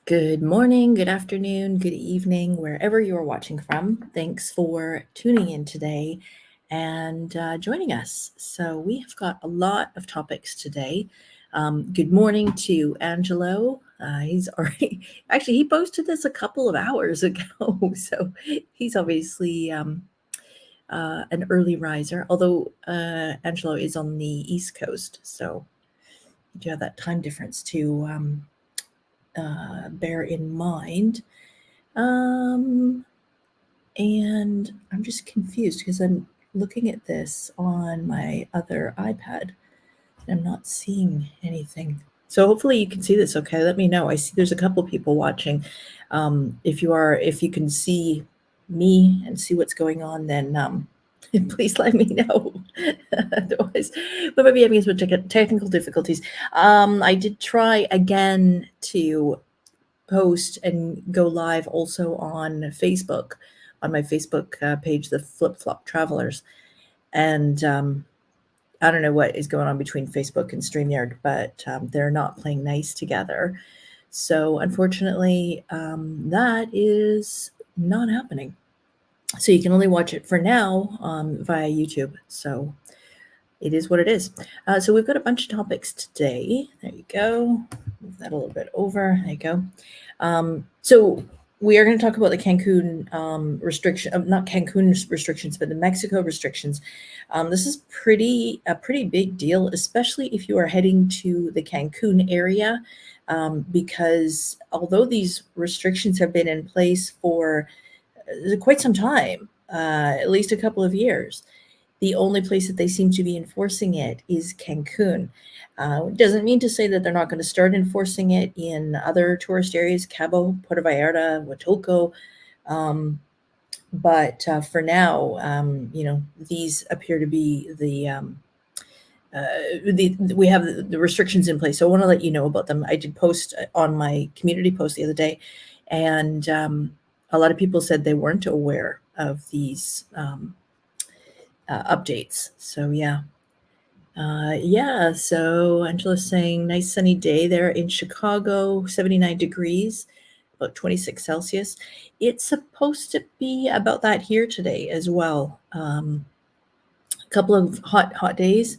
Good morning, good afternoon, good evening, wherever you're watching from. Thanks for tuning in today and joining us. So we have got a lot of topics today. Good morning to Angelo. He's already, actually, he posted this a couple of hours ago. So he's obviously an early riser, although Angelo is on the East Coast. So you do have that time difference to bear in mind. And I'm just confused because I'm looking at this on my other iPad and I'm not seeing anything. So hopefully you can see this okay. Let me know. I see there's a couple people watching. If you can see me and see what's going on, then please let me know. Otherwise, we might be having some technical difficulties. I did try again to post and go live also on Facebook, on my Facebook page, the Flip Flop Travelers. And I don't know what is going on between Facebook and StreamYard, but they're not playing nice together. So unfortunately, that is not happening. So you can only watch it for now via YouTube. So it is what it is. So we've got a bunch of topics today. There you go. Move that a little bit over. There you go. So we are going to talk about the Cancun not Cancun restrictions, but the Mexico restrictions. This is a pretty big deal, especially if you are heading to the Cancun area, because although these restrictions have been in place for quite some time, at least a couple of years, the only place that they seem to be enforcing it is Cancun. It doesn't mean to say that they're not going to start enforcing it in other tourist areas, Cabo, Puerto Vallarta, Huatulco. But for now, these appear to be we have the restrictions in place. So I want to let you know about them. I did post on my community post the other day, and a lot of people said they weren't aware of these updates. So so Angela's saying nice sunny day there in Chicago, 79 degrees, about 26 Celsius. It's supposed to be about that here today as well. A couple of hot days,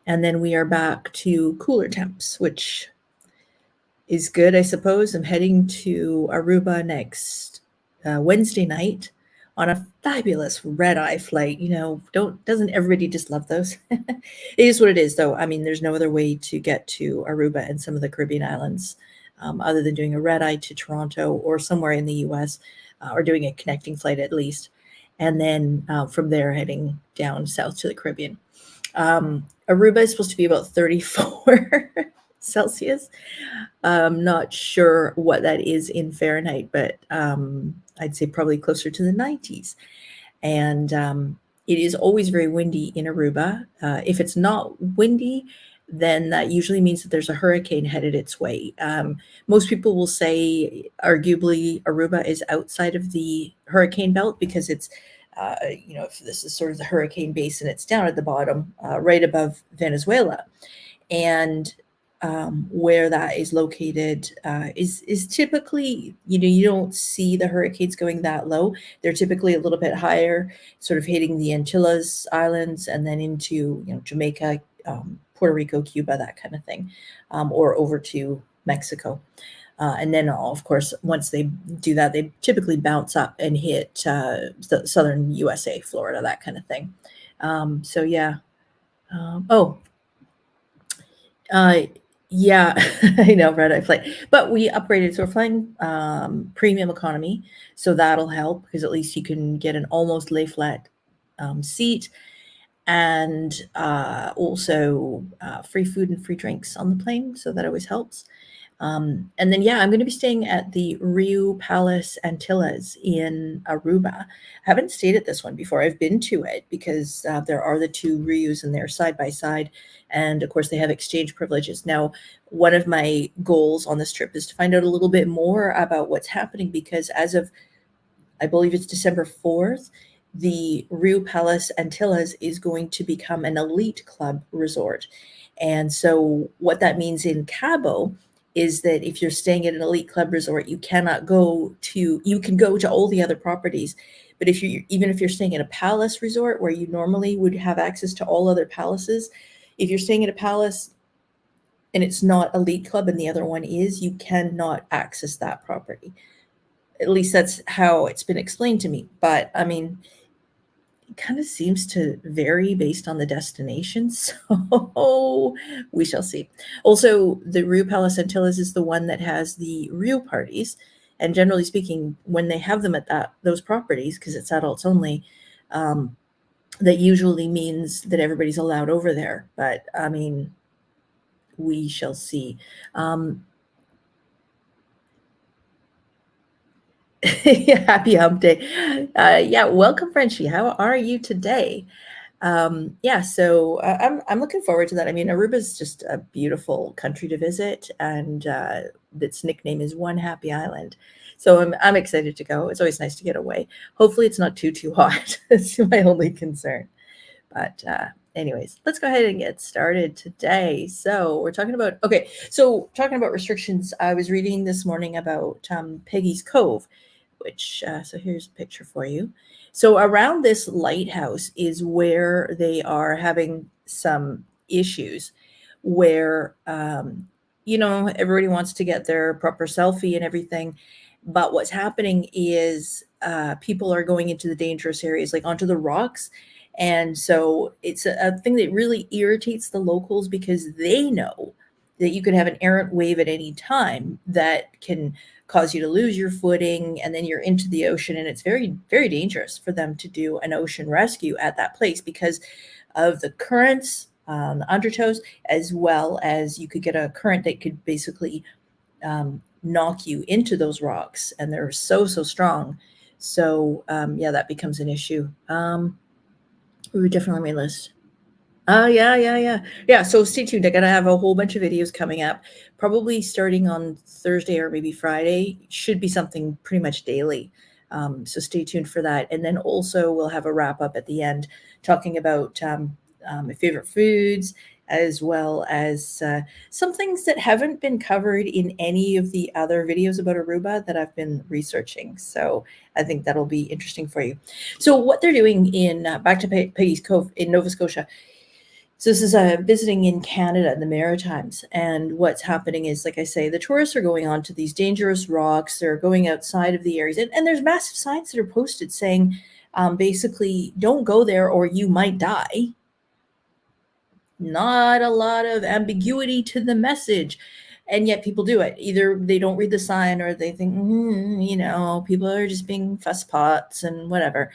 and then we are back to cooler temps, which is good, I suppose. I'm heading to Aruba next Wednesday night on a fabulous red-eye flight. Doesn't everybody just love those? It is what it is, though. I mean, there's no other way to get to Aruba and some of the Caribbean islands other than doing a red-eye to Toronto or somewhere in the US, or doing a connecting flight at least. And then from there, heading down south to the Caribbean. Aruba is supposed to be about 34 Celsius. I'm not sure what that is in Fahrenheit, but I'd say probably closer to the 90s. And it is always very windy in Aruba. If it's not windy, then that usually means that there's a hurricane headed its way. Most people will say, arguably, Aruba is outside of the hurricane belt because it's, if this is sort of the hurricane basin, it's down at the bottom, right above Venezuela. And where that is located is typically, you don't see the hurricanes going that low. They're typically a little bit higher, sort of hitting the Antilles Islands and then into Jamaica, Puerto Rico, Cuba, that kind of thing, or over to Mexico. And then, of course, once they do that, they typically bounce up and hit the southern USA, Florida, that kind of thing. Yeah, I know, red-eye flight. But we upgraded, so we're flying premium economy, so that'll help because at least you can get an almost lay flat seat, and also free food and free drinks on the plane, so that always helps. And then, I'm going to be staying at the Riu Palace Antilles in Aruba. I haven't stayed at this one before. I've been to it because there are the two Rius and they're side by side. And of course, they have exchange privileges. Now, one of my goals on this trip is to find out a little bit more about what's happening because as of, I believe it's December 4th, the Riu Palace Antilles is going to become an elite club resort. And so what that means in Cabo is that if you're staying at an elite club resort, you can go to all the other properties. But even if you're staying at a palace resort where you normally would have access to all other palaces, if you're staying at a palace and it's not elite club and the other one is, you cannot access that property. At least that's how it's been explained to me. But I mean, it kind of seems to vary based on the destination. So we shall see. Also, the Rio Palace Antilles is the one that has the Rio parties. And generally speaking, when they have them at those properties, because it's adults only, that usually means that everybody's allowed over there. But I mean, we shall see. Happy hump day. Yeah, welcome, Frenchie. How are you today? Yeah, so I'm looking forward to that. I mean, Aruba is just a beautiful country to visit, and its nickname is One Happy Island. So I'm excited to go. It's always nice to get away. Hopefully, it's not too hot. That's my only concern. But anyways, let's go ahead and get started today. So we're talking about restrictions. I was reading this morning about Peggy's Cove, which so here's a picture for you. So around this lighthouse is where they are having some issues where, everybody wants to get their proper selfie and everything. But what's happening is people are going into the dangerous areas, like onto the rocks. And so it's a thing that really irritates the locals because they know that you could have an errant wave at any time that can cause you to lose your footing, and then you're into the ocean, and it's very, very dangerous for them to do an ocean rescue at that place because of the currents, the undertows, as well as you could get a current that could basically knock you into those rocks, and they're so strong. So yeah, that becomes an issue. We were definitely on my list. Oh, yeah. So stay tuned. I'm gonna have a whole bunch of videos coming up, probably starting on Thursday or maybe Friday. Should be something pretty much daily. So stay tuned for that. And then also we'll have a wrap up at the end talking about my favorite foods, as well as some things that haven't been covered in any of the other videos about Aruba that I've been researching. So I think that'll be interesting for you. So what they're doing in back to Peggy's Cove in Nova Scotia. So this is visiting in Canada, in the Maritimes. And what's happening is, like I say, the tourists are going on to these dangerous rocks. They're going outside of the areas. And there's massive signs that are posted saying, basically, don't go there or you might die. Not a lot of ambiguity to the message. And yet people do it. Either they don't read the sign or they think, people are just being fusspots and whatever.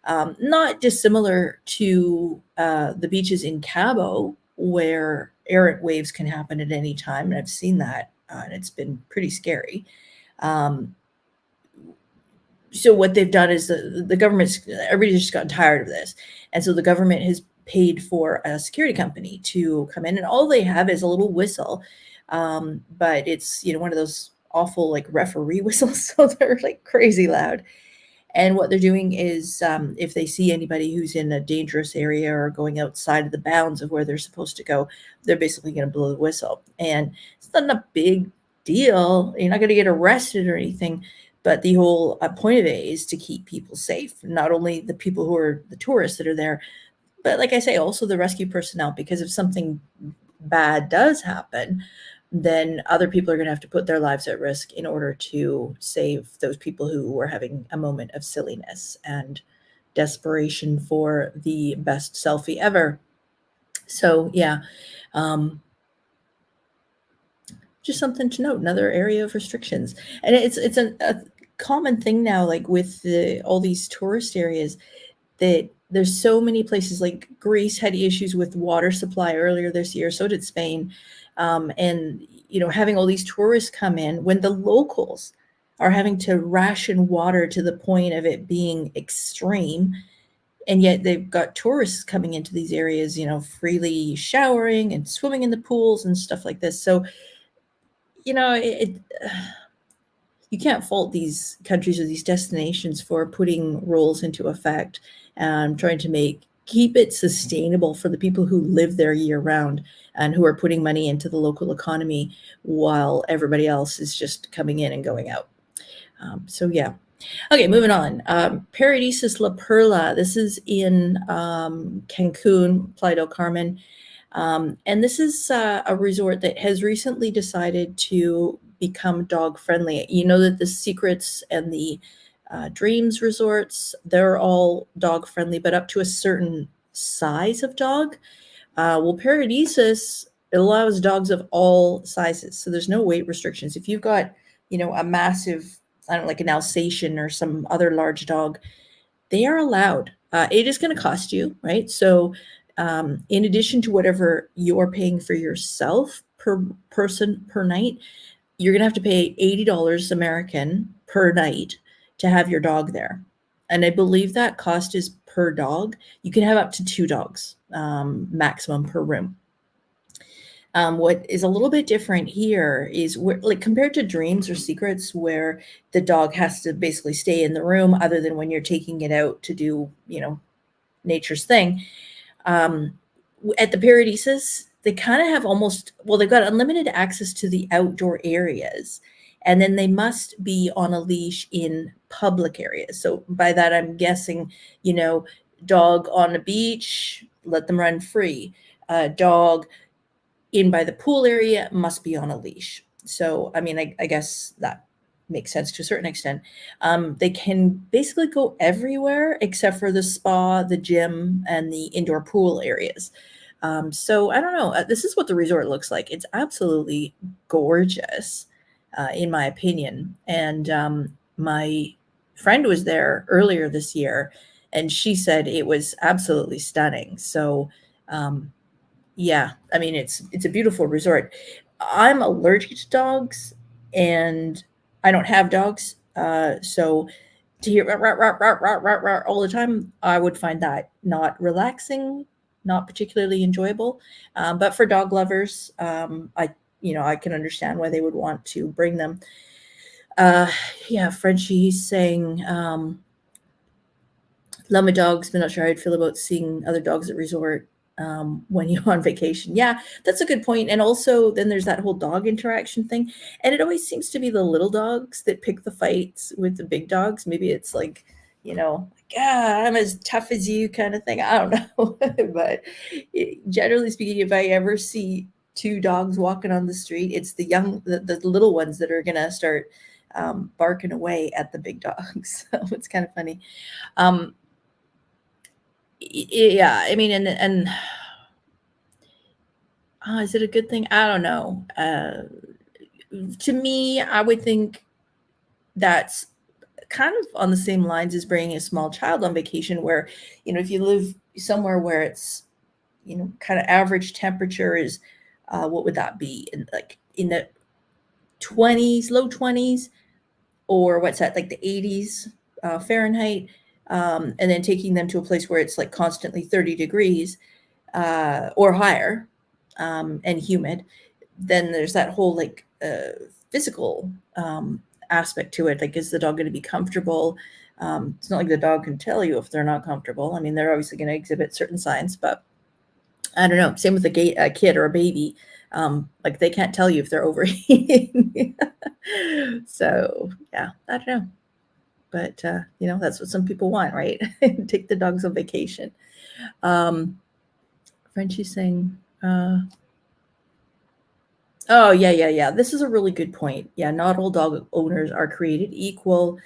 Not dissimilar to the beaches in Cabo, where errant waves can happen at any time. And I've seen that, and it's been pretty scary. So what they've done is everybody's just gotten tired of this. And so the government has paid for a security company to come in, and all they have is a little whistle. But it's, one of those awful like referee whistles. So they're like crazy loud. And what they're doing is if they see anybody who's in a dangerous area or going outside of the bounds of where they're supposed to go, they're basically going to blow the whistle. And it's not a big deal. You're not going to get arrested or anything. But the whole point of it is to keep people safe, not only the people who are the tourists that are there, but like I say, also the rescue personnel, because if something bad does happen, then other people are going to have to put their lives at risk in order to save those people who were having a moment of silliness and desperation for the best selfie ever. So yeah, just something to note, another area of restrictions. And it's a common thing now, like with all these tourist areas, that there's so many places. Like Greece had issues with water supply earlier this year, so did Spain. And having all these tourists come in when the locals are having to ration water to the point of it being extreme, and yet they've got tourists coming into these areas, freely showering and swimming in the pools and stuff like this. So you can't fault these countries or these destinations for putting rules into effect and trying to make keep it sustainable for the people who live there year round and who are putting money into the local economy while everybody else is just coming in and going out. So yeah. Okay, moving on. Paradisus La Perla. This is in Cancun, Playa del Carmen. And this is a resort that has recently decided to become dog friendly. You know that the Secrets and the Dreams resorts, they're all dog friendly, but up to a certain size of dog. Well, Paradisus allows dogs of all sizes, so there's no weight restrictions. If you've got, a massive, I don't know, like an Alsatian or some other large dog, they are allowed. It is going to cost you, right? So in addition to whatever you're paying for yourself per person per night, you're going to have to pay $80 American per night to have your dog there. And I believe that cost is per dog. You can have up to 2 dogs maximum per room. What is a little bit different here is like compared to Dreams or Secrets, where the dog has to basically stay in the room other than when you're taking it out to do, nature's thing. At the Paradisus, they kind of have they've got unlimited access to the outdoor areas, and then they must be on a leash in public areas. So by that, I'm guessing, dog on a beach, let them run free. Dog in by the pool area must be on a leash. So, I mean, I guess that makes sense to a certain extent. They can basically go everywhere except for the spa, the gym, and the indoor pool areas. So I don't know. This is what the resort looks like. It's absolutely gorgeous, in my opinion. And my friend was there earlier this year, and she said it was absolutely stunning. So yeah, I mean, it's a beautiful resort. I'm allergic to dogs, and I don't have dogs. So to hear rah, rah, rah, rah, rah, rah, rah all the time, I would find that not relaxing, not particularly enjoyable. But for dog lovers, I can understand why they would want to bring them. Yeah, Frenchie's saying, love my dogs, but not sure how I'd feel about seeing other dogs at resort when you're on vacation. Yeah, that's a good point. And also then there's that whole dog interaction thing. And it always seems to be the little dogs that pick the fights with the big dogs. Maybe it's like, I'm as tough as you kind of thing. I don't know. But generally speaking, if I ever see 2 dogs walking on the street, it's the little ones that are going to start barking away at the big dogs. So it's kind of funny. Yeah, I mean, and is it a good thing? I don't know. To me, I would think that's kind of on the same lines as bringing a small child on vacation, where, if you live somewhere where it's, kind of average temperature is, what would that be? In the 20s, low 20s, or what's that, like the 80s Fahrenheit, and then taking them to a place where it's like constantly 30 degrees or higher and humid. Then there's that whole like physical aspect to it. Like, is the dog going to be comfortable? It's not like the dog can tell you if they're not comfortable. I mean, they're obviously going to exhibit certain signs, but I don't know. Same with a kid or a baby. Like, they can't tell you if they're overeating. So yeah, I don't know. But that's what some people want, right? Take the dogs on vacation. Frenchie's saying, oh, yeah. This is a really good point. Yeah, not all dog owners are created equal.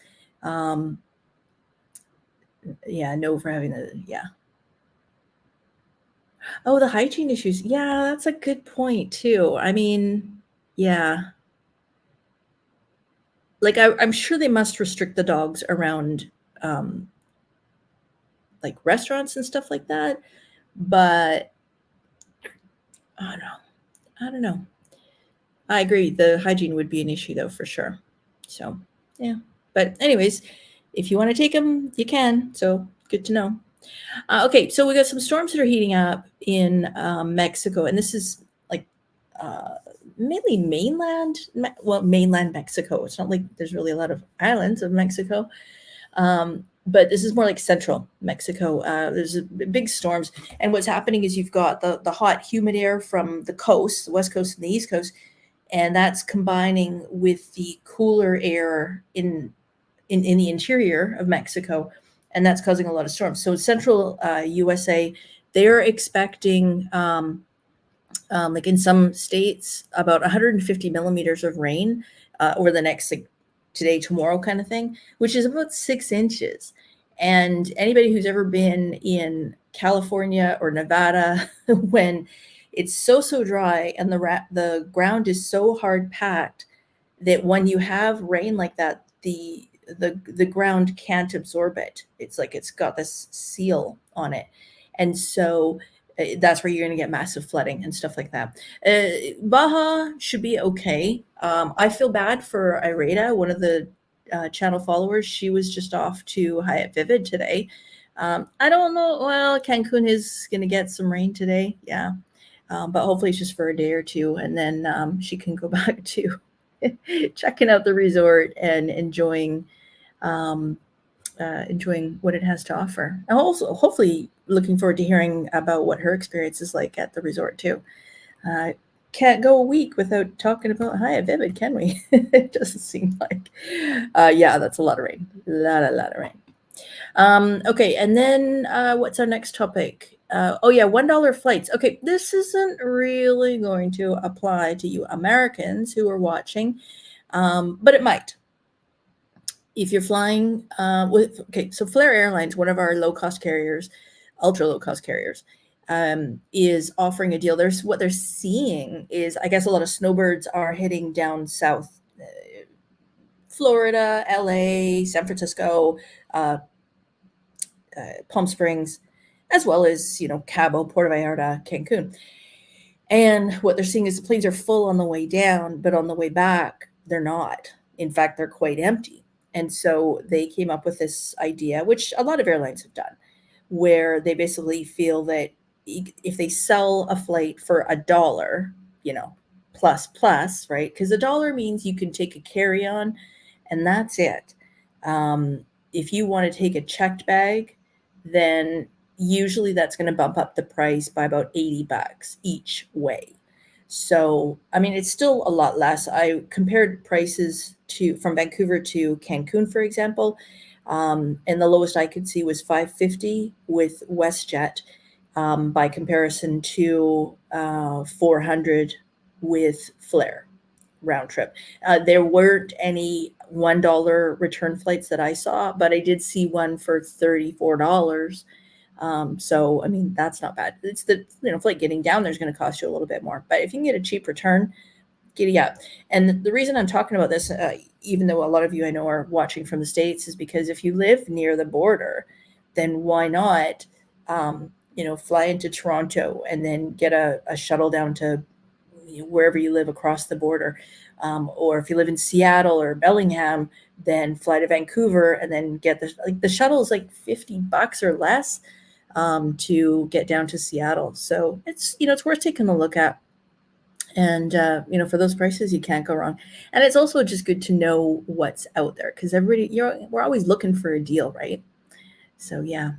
Yeah, no for having yeah. Oh, the hygiene issues. Yeah, that's a good point too. I mean, yeah. Like, I'm sure they must restrict the dogs around like restaurants and stuff like that. But I don't know. I agree. The hygiene would be an issue though, for sure. So yeah. But anyways, if you want to take them, you can. So good to know. Okay, so we got some storms that are heating up in Mexico, and this is like mainly mainland Mexico. It's not like there's really a lot of islands of Mexico. but this is more like central Mexico. There's big storms, and what's happening is you've got the hot, humid air from the coast, the west coast and the east coast, and that's combining with the cooler air in the interior of Mexico, and that's causing a lot of storms. So central USA, they're expecting, like in some states, about 150 millimeters of rain over the next, like, today, tomorrow kind of thing, which is about 6 inches. And anybody who's ever been in California or Nevada, when it's so dry and the ground is so hard packed that when you have rain like that, the ground can't absorb it. It's like it's got this seal on it, and so that's where you're going to get massive flooding and stuff like that. Baja should be okay. I feel bad for Ireda, one of the channel followers. She was just off to 𝖳vivid today. I don't know. Well, Cancun is going to get some rain today. Yeah. But hopefully it's just for a day or two, and then she can go back to checking out the resort and enjoying what it has to offer. And also, hopefully, looking forward to hearing about what her experience is like at the resort too. Can't go a week without talking about 𝖳vivid, can we? It doesn't seem like. Yeah, that's a lot of rain. A lot of rain. Okay, and then what's our next topic? Oh yeah, $1 flights. Okay, this isn't really going to apply to you Americans who are watching, but it might. If you're flying so Flair Airlines, one of our low-cost carriers, ultra low-cost carriers, is offering a deal. What they're seeing is, I guess, a lot of snowbirds are heading down south, Florida, LA, San Francisco, Palm Springs, as well as, Cabo, Puerto Vallarta, Cancun. And what they're seeing is the planes are full on the way down, but on the way back, they're not. In fact, they're quite empty. And so they came up with this idea, which a lot of airlines have done, where they basically feel that if they sell a flight for $1, plus, right? Because $1 means you can take a carry-on, and that's it. If you want to take a checked bag, then usually that's going to bump up the price by about $80 each way. So, I mean, it's still a lot less. I compared prices from Vancouver to Cancun, for example, and the lowest I could see was $550 with WestJet, by comparison to $400 with Flair round trip. There weren't any $1 return flights that I saw, but I did see one for $34. So, I mean, that's not bad. It's the, flight getting down there is going to cost you a little bit more, but if you can get a cheap return, giddy up. And the reason I'm talking about this, even though a lot of you I know are watching from the States, is because if you live near the border, then why not, fly into Toronto and then get a shuttle down to wherever you live across the border. Or if you live in Seattle or Bellingham, then fly to Vancouver and then get the shuttle is like $50 or less to get down to Seattle. So it's worth taking a look at. And for those prices, you can't go wrong. And it's also just good to know what's out there, because we're always looking for a deal, right? So yeah.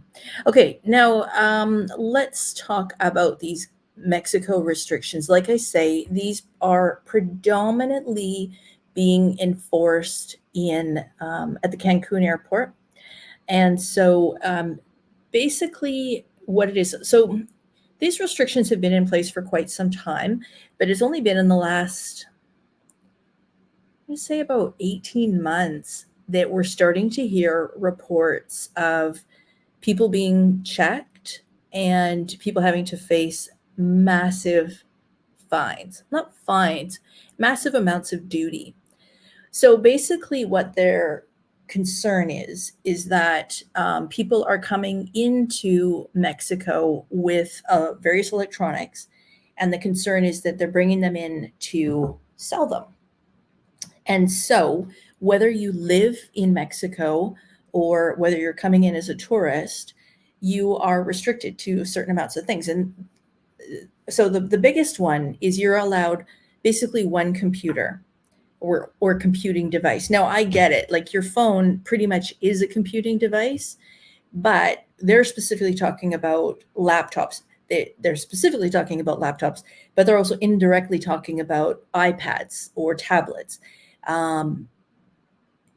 Okay, now let's talk about these Mexico restrictions. Like I say, these are predominantly being enforced at the Cancun airport. And so basically what it is, so these restrictions have been in place for quite some time, but it's only been in the last, I'm going to say, about 18 months that we're starting to hear reports of people being checked and people having to face massive fines, not fines, massive amounts of duty. So basically what their concern is that people are coming into Mexico with various electronics, and the concern is that they're bringing them in to sell them. And so whether you live in Mexico or whether you're coming in as a tourist, you are restricted to certain amounts of things. And so the biggest one is you're allowed basically one computer or computing device. Now I get it. Like your phone pretty much is a computing device, but they're specifically talking about laptops. They're specifically talking about laptops, but they're also indirectly talking about iPads or tablets.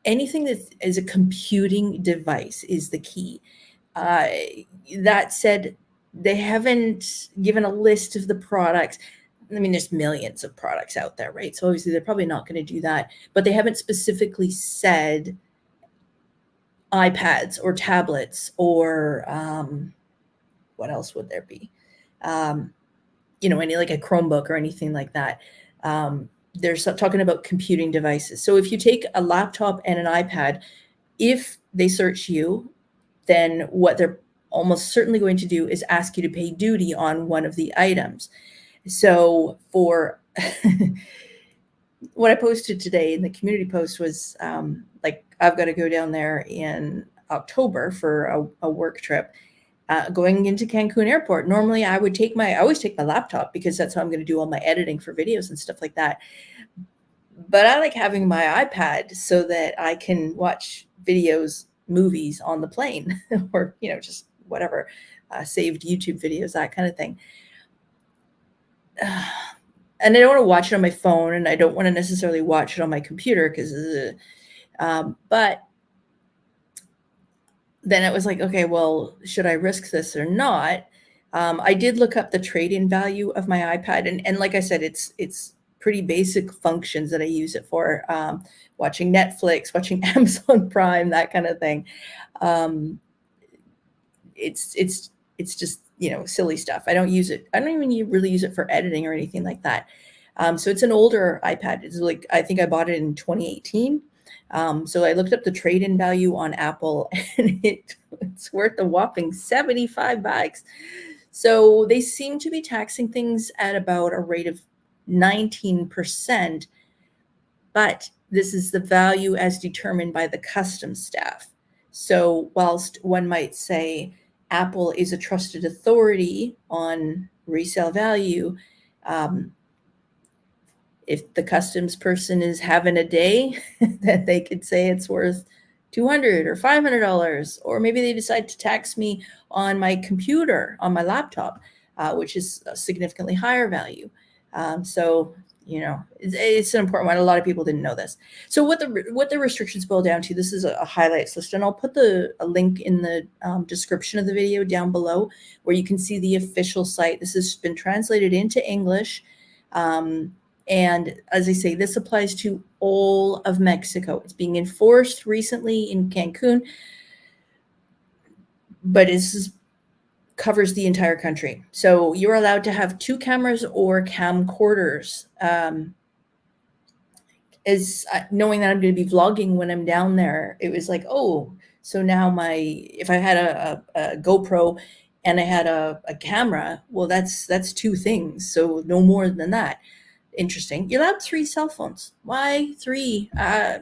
Anything that is a computing device is the key. That said, they haven't given a list of the products. I mean, there's millions of products out there, right? So obviously they're probably not going to do that, but they haven't specifically said iPads or tablets or what else would there be? Any like a Chromebook or anything like that. They're talking about computing devices. So if you take a laptop and an iPad, if they search you, then what they're almost certainly going to do is ask you to pay duty on one of the items. So for what I posted today in the community post was like, I've got to go down there in October for a work trip, going into Cancun airport. Normally I always take my laptop because that's how I'm going to do all my editing for videos and stuff like that. But I like having my iPad so that I can watch videos, movies on the plane or, just whatever, saved YouTube videos, that kind of thing. And I don't want to watch it on my phone, and I don't want to necessarily watch it on my computer because, but then it was like, okay, well, should I risk this or not? I did look up the trade-in value of my iPad, and like I said, it's pretty basic functions that I use it for, watching Netflix, watching Amazon Prime, that kind of thing. It's just, silly stuff. I don't use it. I don't even really use it for editing or anything like that. So it's an older iPad. It's like, I think I bought it in 2018. So I looked up the trade-in value on Apple, and it's worth a whopping $75. So they seem to be taxing things at about a rate of 19%, but this is the value as determined by the customs staff. So whilst one might say Apple is a trusted authority on resale value, if the customs person is having a day, that they could say it's worth $200 or $500, or maybe they decide to tax me on my computer, on my laptop, which is a significantly higher value. So, it's an important one. A lot of people didn't know this. So what the restrictions boil down to, this is a highlights list, and I'll put a link in the description of the video down below where you can see the official site. This has been translated into English. And as I say, this applies to all of Mexico. It's being enforced recently in Cancun, but covers the entire country. So you're allowed to have 2 cameras or camcorders. Knowing that I'm going to be vlogging when I'm down there, it was like, oh, so now if I had a GoPro and I had a camera, well, that's 2 things. So no more than that. Interesting. You're allowed 3 cell phones. Why 3? I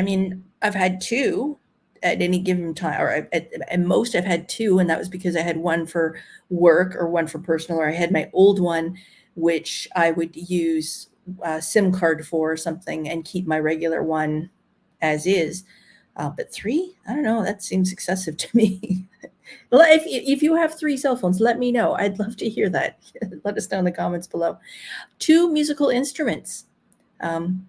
mean, I've had 2 at any given time, or at most I've had 2, and that was because I had one for work or one for personal, or I had my old one, which I would use a SIM card for or something and keep my regular one as is. But 3, I don't know, that seems excessive to me. Well, if you have 3 cell phones, let me know. I'd love to hear that. Let us know in the comments below. 2 musical instruments. Although,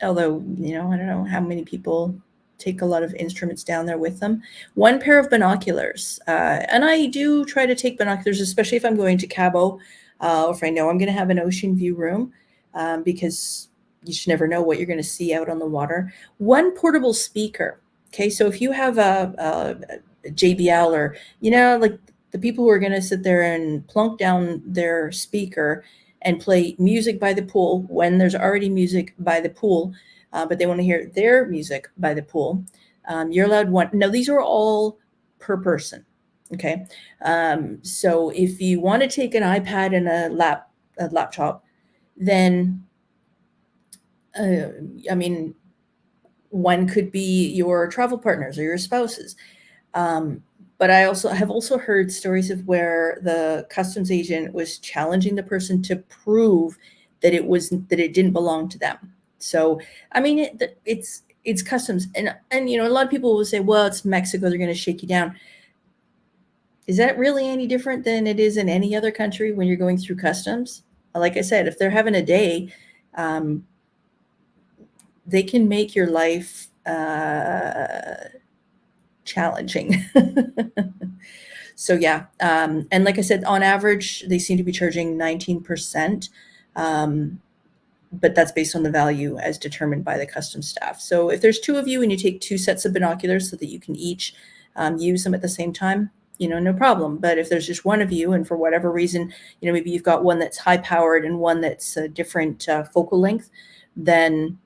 I don't know how many people take a lot of instruments down there with them. 1 pair of binoculars. And I do try to take binoculars, especially if I'm going to Cabo, or if I know I'm going to have an ocean view room, because you should never know what you're going to see out on the water. 1 portable speaker. Okay, so if you have a JBL, or, like the people who are going to sit there and plunk down their speaker and play music by the pool when there's already music by the pool, but they want to hear their music by the pool, you're allowed 1. Now, these are all per person. Okay. So if you want to take an iPad and a laptop, then, I mean, 1 could be your travel partners or your spouses. But I have also heard stories of where the customs agent was challenging the person to prove that it didn't belong to them. So, I mean, it's customs. And a lot of people will say, well, it's Mexico, they're going to shake you down. Is that really any different than it is in any other country when you're going through customs? Like I said, if they're having a day, they can make your life challenging. So yeah, and like I said, on average, they seem to be charging 19%, but that's based on the value as determined by the customs staff. So if there's two of you and you take 2 sets of binoculars so that you can each use them at the same time, no problem. But if there's just one of you and for whatever reason, maybe you've got one that's high powered and one that's a different focal length, then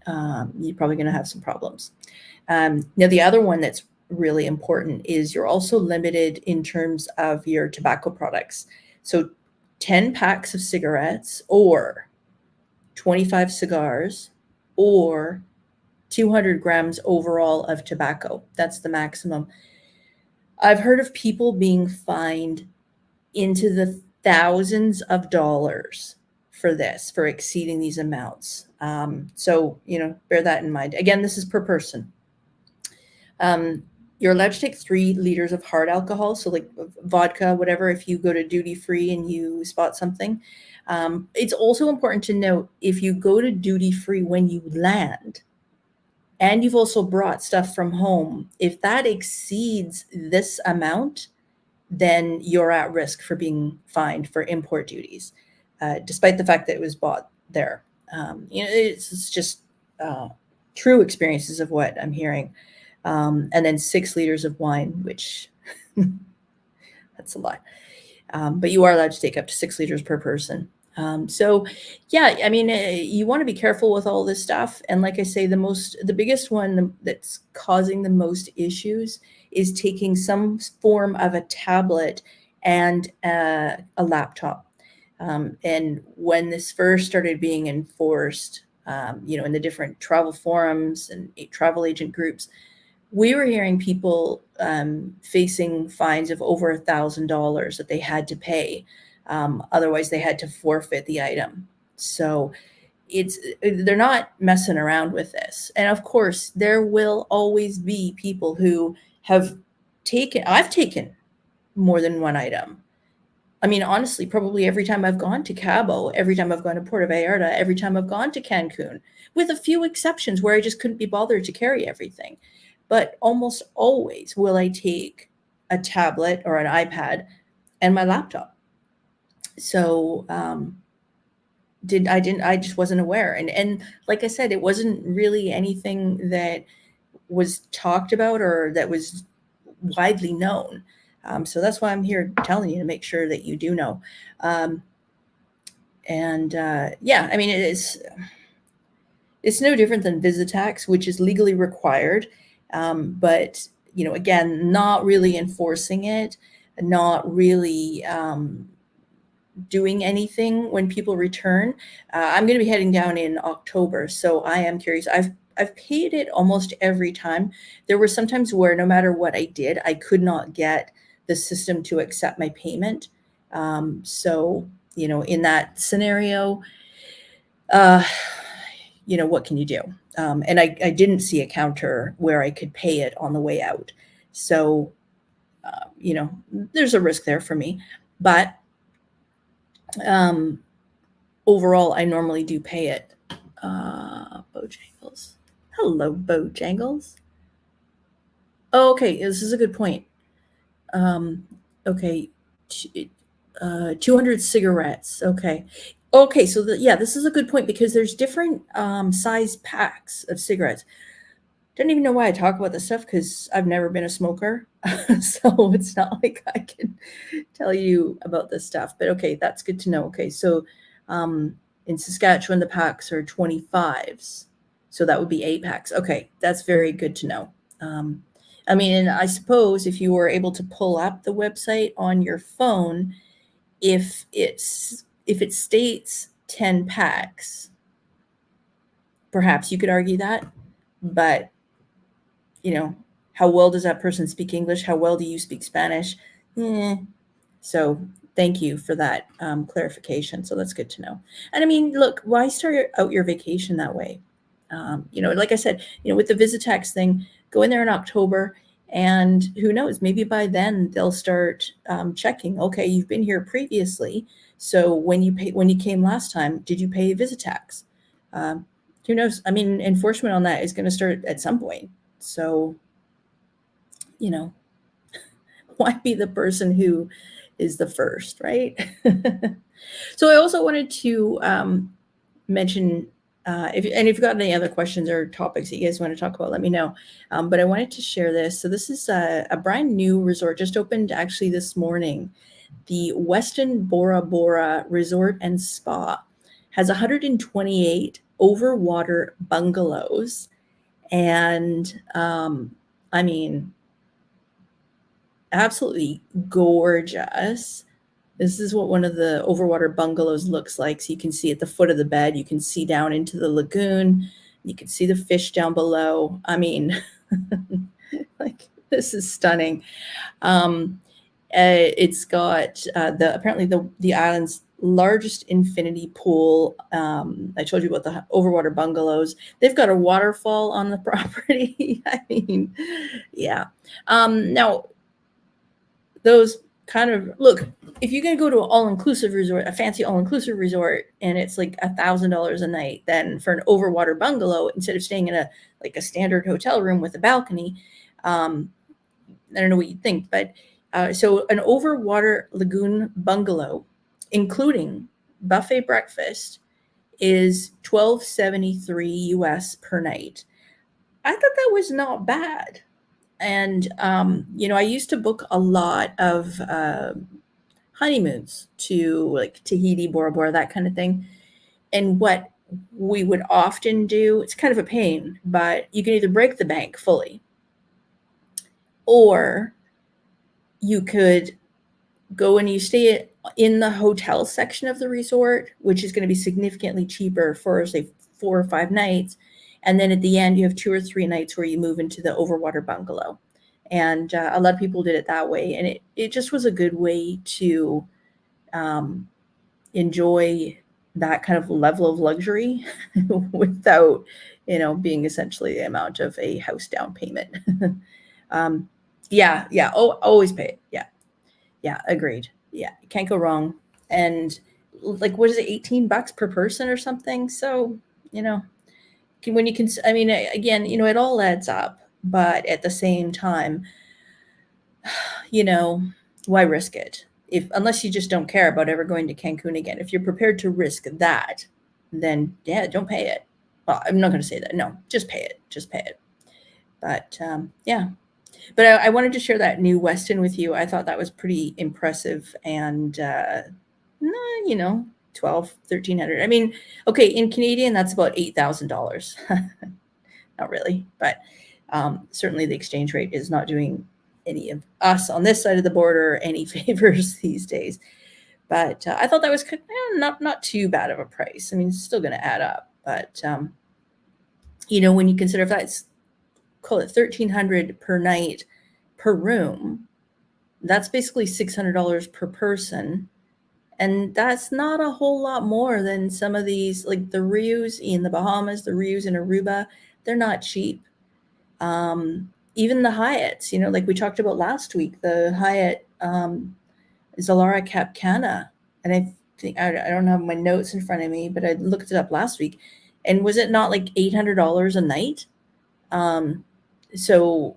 you're probably going to have some problems. Now, the other one that's really important is you're also limited in terms of your tobacco products. So 10 packs of cigarettes or 25 cigars or 200 grams overall of tobacco. That's the maximum. I've heard of people being fined into the thousands of dollars for this, for exceeding these amounts. So, bear that in mind. Again, this is per person. You're allowed to take 3 liters of hard alcohol. So like vodka, whatever, if you go to duty free and you spot something. It's also important to note, if you go to duty free when you land and you've also brought stuff from home, if that exceeds this amount, then you're at risk for being fined for import duties, despite the fact that it was bought there. It's just true experiences of what I'm hearing. And then 6 liters of wine, which that's a lot. But you are allowed to take up to 6 liters per person. So yeah, I mean, you want to be careful with all this stuff. And like I say, the biggest one that's causing the most issues is taking some form of a tablet and a laptop. And when this first started being enforced, in the different travel forums and travel agent groups, we were hearing people facing fines of over $1,000 that they had to pay. Otherwise, they had to forfeit the item. So they're not messing around with this. And of course, there will always be people who I've taken more than one item. I mean, honestly, probably every time I've gone to Cabo, every time I've gone to Puerto Vallarta, every time I've gone to Cancun, with a few exceptions where I just couldn't be bothered to carry everything. But almost always will I take a tablet or an iPad and my laptop. So I just wasn't aware. And like I said, it wasn't really anything that was talked about or that was widely known. So that's why I'm here telling you, to make sure that you do know. Yeah, I mean, it's no different than visa tax, which is legally required. But, again, not really enforcing it, not really doing anything when people return. I'm going to be heading down in October, so I am curious. I've paid it almost every time. There were some times where no matter what I did, I could not get the system to accept my payment. So, in that scenario, what can you do? And I didn't see a counter where I could pay it on the way out. So, there's a risk there for me. But overall, I normally do pay it. Bojangles. Hello, Bojangles. Oh, okay, this is a good point. Okay, 200 cigarettes. Okay, so this is a good point, because there's different size packs of cigarettes. Don't even know why I talk about this stuff, because I've never been a smoker. So it's not like I can tell you about this stuff. But okay, that's good to know. Okay, so in Saskatchewan, the packs are 25s. So that would be 8 packs. Okay, that's very good to know. I mean, and I suppose if you were able to pull up the website on your phone, if it states 10 packs, perhaps you could argue that. But, how well does that person speak English? How well do you speak Spanish? So thank you for that clarification. So that's good to know. And I mean, look, why start out your vacation that way? Like I said, with the VisitX thing, go in there in October, and who knows, maybe by then they'll start checking, okay, you've been here previously. So when you came last time, did you pay VisitX? Who knows? I mean, enforcement on that is going to start at some point. So, why be the person who is the first, right? So I also wanted to mention, if you've got any other questions or topics that you guys want to talk about, let me know. But I wanted to share this. So this is a brand new resort, just opened actually this morning. The Westin Bora Bora Resort and Spa has 128 overwater bungalows. And I mean, absolutely gorgeous. This is what one of the overwater bungalows looks like. So you can see at the foot of the bed, you can see down into the lagoon. You can see the fish down below. I mean, like, this is stunning. It's got apparently the island's largest infinity pool. I told you about the overwater bungalows. They've got a waterfall on the property. I mean, yeah. Now, those kind of, look, if you're going to go to an all-inclusive resort, a fancy all-inclusive resort, and it's like $1,000 a night, then for an overwater bungalow, instead of staying in a standard hotel room with a balcony, I don't know what you think, but so an overwater lagoon bungalow, including buffet breakfast, is $1,273 US per night. I thought that was not bad. And, I used to book a lot of honeymoons to like Tahiti, Bora Bora, that kind of thing. And what we would often do, it's kind of a pain, but you can either break the bank fully, or you could go and you stay in the hotel section of the resort, which is going to be significantly cheaper for, say, 4 or 5 nights. And then at the end, you have 2 or 3 nights where you move into the overwater bungalow. And a lot of people did it that way. And it just was a good way to enjoy that kind of level of luxury without, being essentially the amount of a house down payment. Yeah. Oh, always pay it. Yeah. Agreed. Yeah. Can't go wrong. And like, what is it? $18 per person or something. So, when you can, I mean, again, it all adds up, but at the same time, why risk it? Unless you just don't care about ever going to Cancun again. If you're prepared to risk that, then yeah, don't pay it. Well, I'm not going to say that. No, just pay it. But yeah. But I wanted to share that new Westin with you. I thought that was pretty impressive. And, $1,200, $1,300. I mean, okay, in Canadian, that's about $8,000. Not really, but certainly the exchange rate is not doing any of us on this side of the border any favors these days. But I thought that was not too bad of a price. I mean, it's still going to add up. But, when you consider if that's, call it $1,300 per night per room, that's basically $600 per person. And that's not a whole lot more than some of these, like the Rius in the Bahamas, the Rius in Aruba. They're not cheap. Even the Hyatts, like we talked about last week, the Hyatt Zilara Cap Cana. And I think, I don't have my notes in front of me, but I looked it up last week. And was it not like $800 a night? So,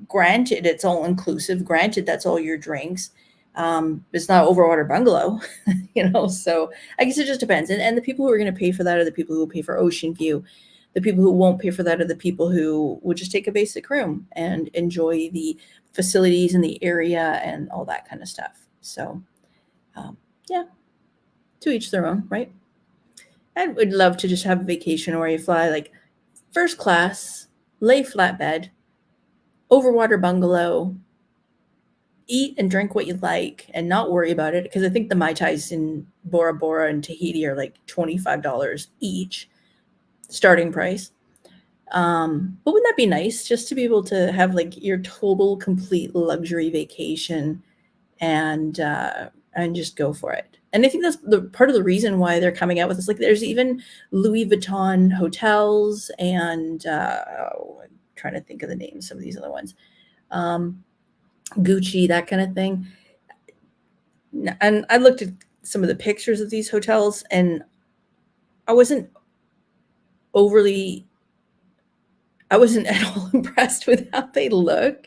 granted, it's all inclusive. Granted, that's all your drinks. It's not overwater bungalow, so I guess it just depends. And the people who are going to pay for that are the people who will pay for ocean view. The people who won't pay for that are the people who would just take a basic room and enjoy the facilities and the area and all that kind of stuff. So, yeah, to each their own, right? I would love to just have a vacation where you fly like first class, lay flat bed, overwater bungalow, eat and drink what you like and not worry about it. Because I think the Mai Tais in Bora Bora and Tahiti are like $25 each starting price. But wouldn't that be nice just to be able to have like your total complete luxury vacation and just go for it. And I think that's the part of the reason why they're coming out with this. Like, there's even Louis Vuitton hotels, and I'm trying to think of the names, some of these other ones, Gucci, that kind of thing. And I looked at some of the pictures of these hotels, and I wasn't at all impressed with how they look.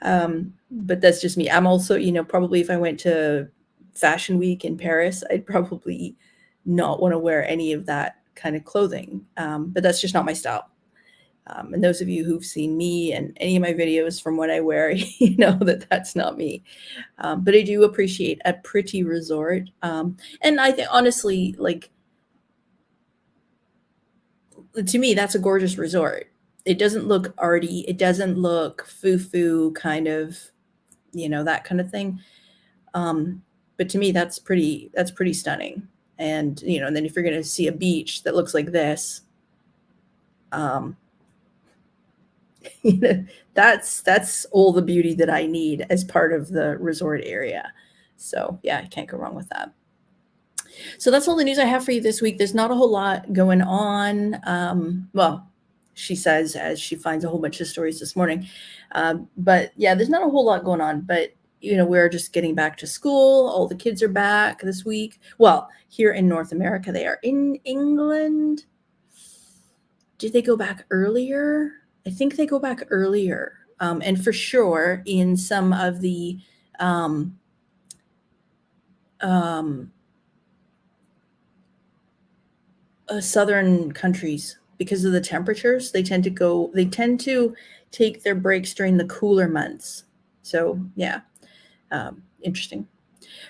But that's just me. I'm also, probably if I went to Fashion Week in Paris, I'd probably not want to wear any of that kind of clothing. But that's just not my style. And those of you who've seen me and any of my videos from what I wear, you know that that's not me. But I do appreciate a pretty resort. And I think, honestly, like, to me, that's a gorgeous resort. It doesn't look arty. It doesn't look foo-foo kind of, that kind of thing. But to me, that's pretty stunning. And, and then if you're going to see a beach that looks like this, that's all the beauty that I need as part of the resort area. So yeah, I can't go wrong with that. So that's all the news I have for you this week. There's not a whole lot going on. Well, she says, as she finds a whole bunch of stories this morning. But yeah, there's not a whole lot going on, but we're just getting back to school. All the kids are back this week. Well, here in North America, they are. In England, did they go back earlier? I think they go back earlier. And for sure in some of the southern countries, because of the temperatures, they tend to take their breaks during the cooler months. So yeah, interesting.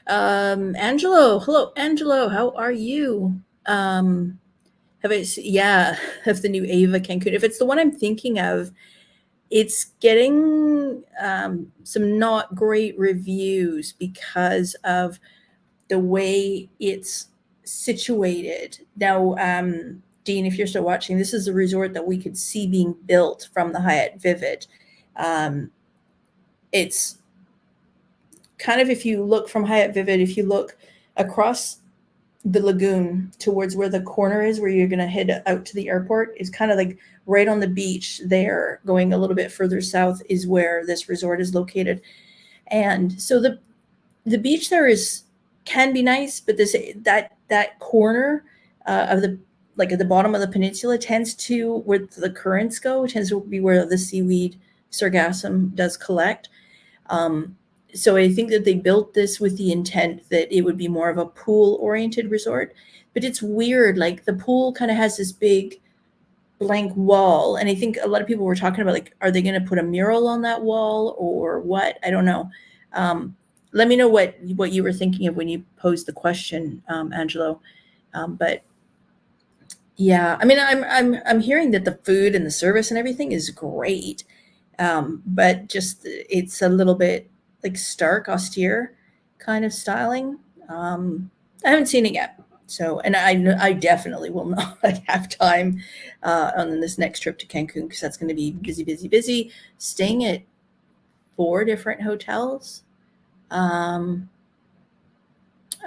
Angelo, hello, Angelo, how are you? Of the new Ava Cancun. If it's the one I'm thinking of, it's getting some not great reviews because of the way it's situated. Now, Dean, if you're still watching, this is a resort that we could see being built from the Hyatt Vivid. It's kind of, if you look from Hyatt Vivid, if you look across the lagoon towards where the corner is, where you're going to head out to the airport, is kind of like right on the beach there. Going a little bit further south is where this resort is located. And so the beach there can be nice, but that corner of the, like at the bottom of the peninsula, tends to, where the currents go, tends to be where the seaweed sargassum does collect. So I think that they built this with the intent that it would be more of a pool-oriented resort. But it's weird, like the pool kind of has this big blank wall. And I think a lot of people were talking about, like, are they going to put a mural on that wall or what? I don't know. Let me know what you were thinking of when you posed the question, Angelo. But yeah, I mean, I'm hearing that the food and the service and everything is great. But just, it's a little bit like stark, austere kind of styling. I haven't seen it yet. So, and I definitely will not have time on this next trip to Cancun, because that's going to be busy, staying at 4 different hotels. I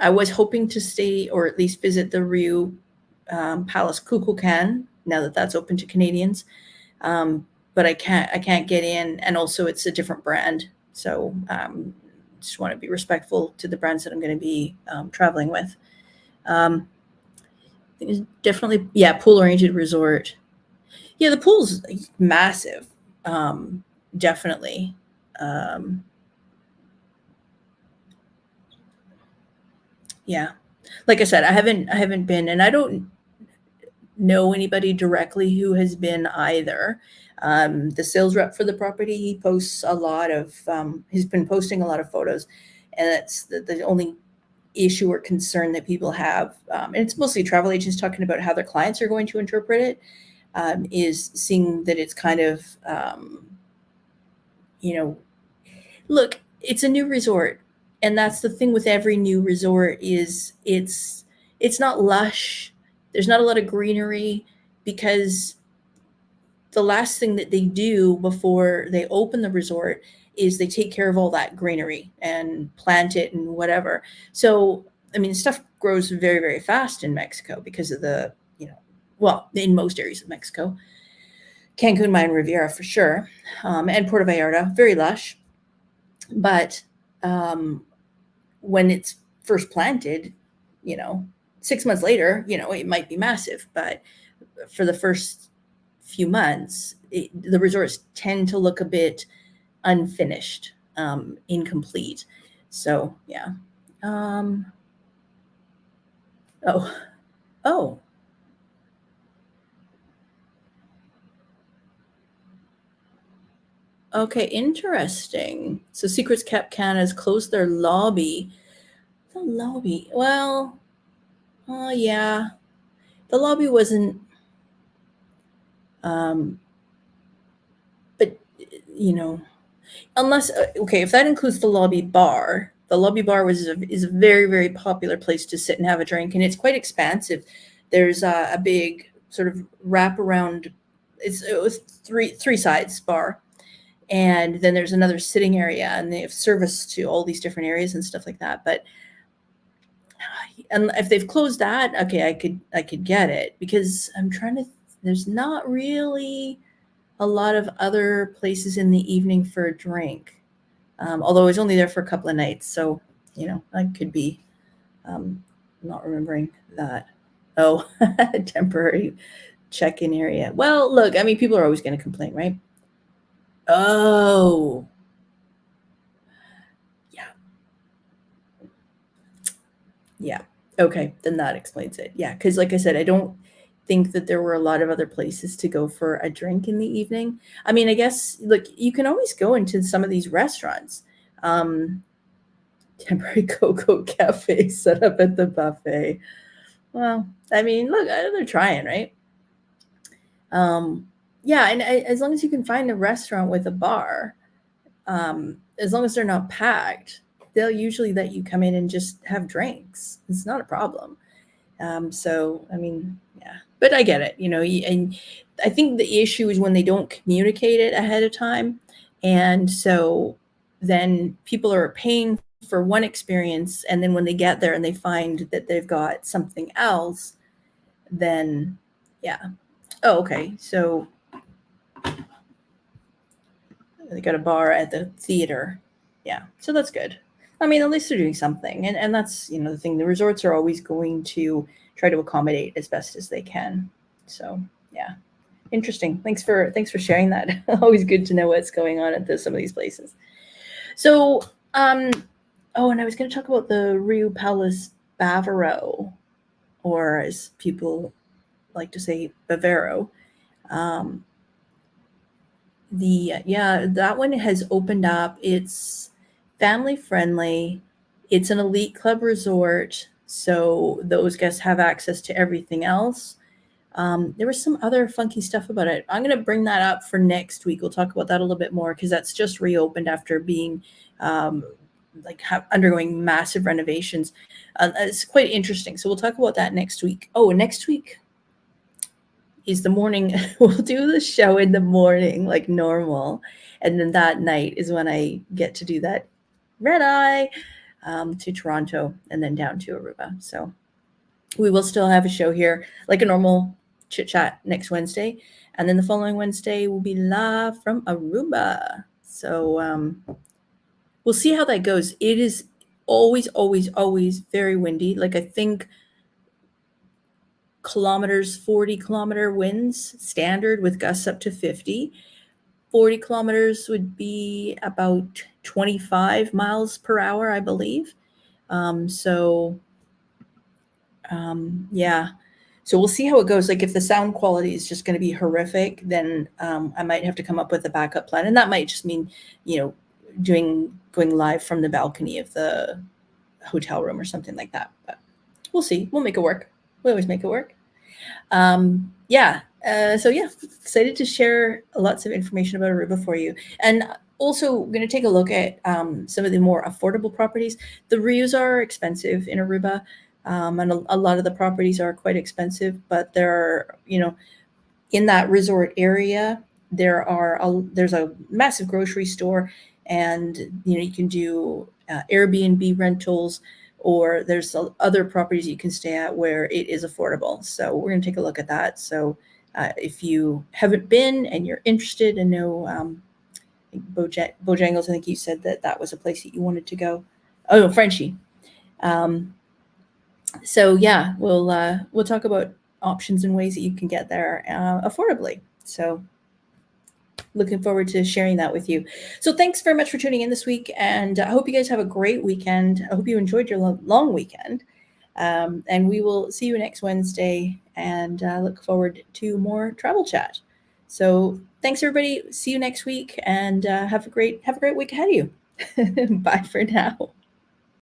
was hoping to stay, or at least visit, the Riu Palace Kukulkan, now that that's open to Canadians. But I can't get in, and also it's a different brand. So just want to be respectful to the brands that I'm going to be traveling with. It's definitely, pool-oriented resort. Yeah, the pool's massive, definitely. Yeah, like I said, I haven't been, and I don't know anybody directly who has been either. The sales rep for the property, he posts a lot of, he's been posting a lot of photos, and that's the only issue or concern that people have. And it's mostly travel agents talking about how their clients are going to interpret it, is seeing that it's kind of, look, it's a new resort. And that's the thing with every new resort, is it's not lush. There's not a lot of greenery, because the last thing that they do before they open the resort is they take care of all that greenery and plant it and whatever. So, I mean, stuff grows very, very fast in Mexico because of the, well, in most areas of Mexico. Cancun, Mayan Riviera for sure, and Puerto Vallarta, very lush. But when it's first planted, 6 months later, it might be massive. But for the first few months, the resorts tend to look a bit unfinished, incomplete. So, yeah. Oh. Okay, interesting. So Secrets Kept Canada's closed their lobby. The lobby. Well, yeah. The lobby wasn't, but, unless, okay, if that includes the lobby bar is a very, very popular place to sit and have a drink, and it's quite expansive. There's a big sort of wraparound, it was three sides bar. And then there's another sitting area, and they have service to all these different areas and stuff like that. But and if they've closed that, okay, I could get it, because I'm trying to, there's not really a lot of other places in the evening for a drink. Although I was only there for a couple of nights, so, I could be not remembering that. Oh, temporary check-in area. Well, look, I mean, people are always going to complain, right? Oh, yeah. Okay, then that explains it. Yeah, because like I said, I don't think that there were a lot of other places to go for a drink in the evening. I mean, I guess, look, you can always go into some of these restaurants. Temporary cocoa cafe set up at the buffet. Well, I mean, look, they're trying, right? Yeah, and as long as you can find a restaurant with a bar, as long as they're not packed, they'll usually let you come in and just have drinks. It's not a problem. So, I mean, yeah, but I get it, and I think the issue is when they don't communicate it ahead of time. And so then people are paying for one experience, and then when they get there and they find that they've got something else, then, yeah. Oh, okay. So they got a bar at the theater. Yeah. So that's good. I mean, at least they're doing something. And that's, the thing. The resorts are always going to try to accommodate as best as they can. So, yeah. Interesting. Thanks for sharing that. Always good to know what's going on at some of these places. So, and I was going to talk about the Rio Palace Bavaro, or as people like to say, Bavaro. That one has opened up. It's family friendly. It's an elite club resort, so those guests have access to everything else. There was some other funky stuff about it. I'm going to bring that up for next week. We'll talk about that a little bit more, because that's just reopened after being undergoing massive renovations. It's quite interesting. So we'll talk about that next week. Oh, next week is the morning. We'll do the show in the morning like normal. And then that night is when I get to do that red eye to Toronto and then down to Aruba. So we will still have a show here like a normal chit chat next Wednesday. And then the following Wednesday will be live from Aruba. So we'll see how that goes. It is always, always, always very windy. Like, I think 40-kilometer winds standard, with gusts up to 50. 40 kilometers would be about 25 miles per hour, I believe. Yeah. So we'll see how it goes. Like, if the sound quality is just going to be horrific, then I might have to come up with a backup plan. And that might just mean, going live from the balcony of the hotel room or something like that. But we'll see. We'll make it work. We always make it work. Excited to share lots of information about Aruba for you. And also going to take a look at some of the more affordable properties. The Rios are expensive in Aruba. And a lot of the properties are quite expensive, but there are, in that resort area, there's a massive grocery store, and you can do Airbnb rentals, or there's other properties you can stay at where it is affordable. So we're going to take a look at that. So if you haven't been and you're interested and know Bojangles, I think you said that was a place that you wanted to go. Oh no, Frenchie. So yeah, we'll talk about options and ways that you can get there affordably. So looking forward to sharing that with you. So thanks very much for tuning in this week, and I hope you guys have a great weekend. I hope you enjoyed your long weekend, and we will see you next Wednesday, and look forward to more travel chat. So thanks everybody. See you next week, and have a great week ahead of you. Bye for now.